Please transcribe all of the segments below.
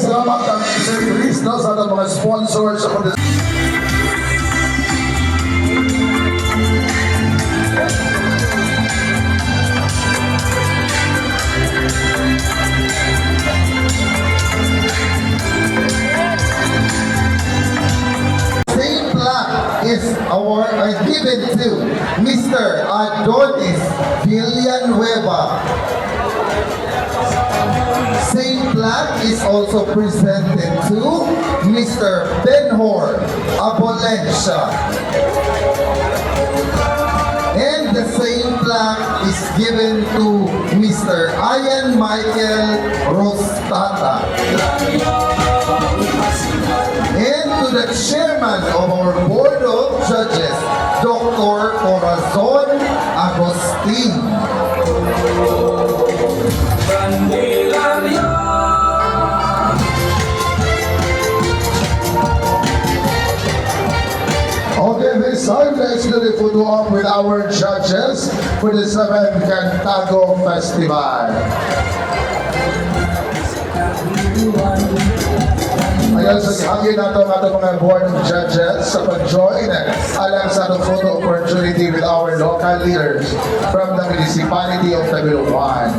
Salamat kang Sir Chris sa ating mga sponsors sa same plaque is given to Mr. Adonis Villanueva. Same plaque is also presented to Mr. Benhor Abolencia. And the same plaque is given to Mr. Ian Michael Rostata. And to the chairman of our board of judges, Dr. Corazon Agustin. Okay, this time let's do the photo op with our judges for the 7th Cantago Festival. Ayan, sa hangin nato mga board of judges sa pag-join alang sa itong photo opportunity with our local leaders from the municipality of Tagbiluan.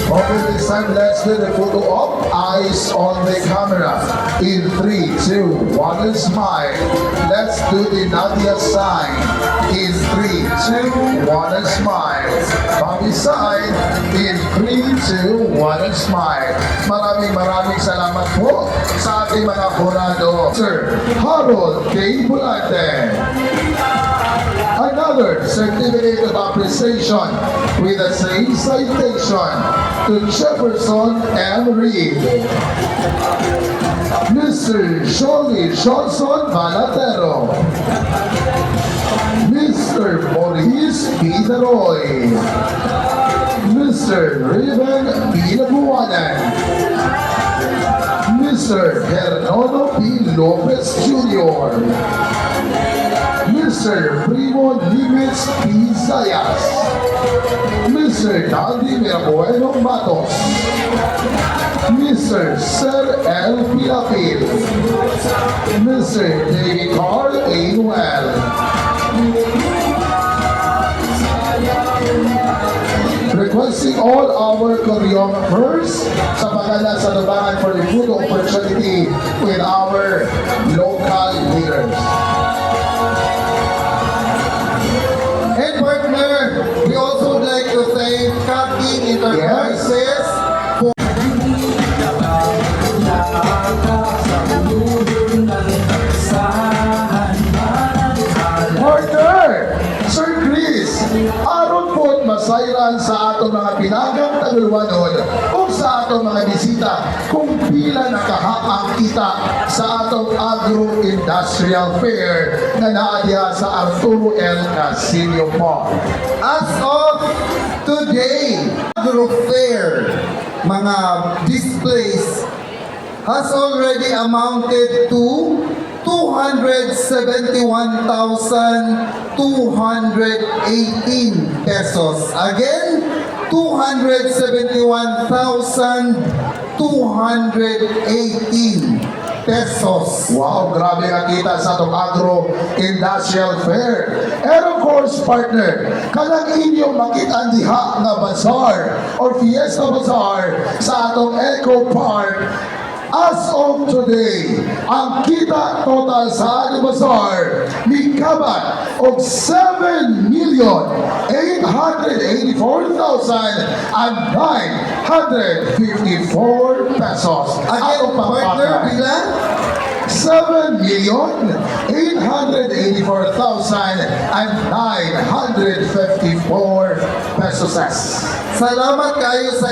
Okay, this time let's do the photo op. Eyes on the camera. In 3, 2, 1, and smile. Let's do the Nadia sign. In 3, 2, 1, and smile. Bobby side. In 3, 2, 1, and smile. Maraming salamat po sa ating mga jurado. Sir Harold K. Bulante. Another certificate of appreciation with the same citation to Jefferson M. Reed. Mr. Shirley Johnson Balatero. Mr. Maurice Pideroy. Mr. Riven Pinabuanan. Mr. Hernando P. Lopez Jr. Mr. Primo Limits P. Zayas. Mr. Nandi Mirabueno Matos. Mr. Sir L. Pilapil. Mr. David Carl A. Noel. Requesting all our choreographers sa pagkala sa lubangan for the photo opportunity with our local leaders. And partner, we also would like to thank Kaki Enterprises for Partner, Sir Chris, aron po masayran sa atong mga pinagang Tagulwanon o sa atong mga bisita kung pila nakahaang kita sa atong agro-industrial fair na naadya sa Arturo L. Casino Park. as of today, Agro Fair, mga displays has already amounted to 271,218 pesos. Again, 271,218 pesos. Wow, grabe nga kita sa itong agro-industrial fair. And of course, partner, kanang inyo makita diha nga bazaar or fiesta bazaar sa atong Eco Park. As of today, ang kita total sa Agri Bazaar mikabat og 7,884,954 pesos. Again, Atong partner, pagpatay. bilang? 7,884,954 pesos. Salamat kayo sa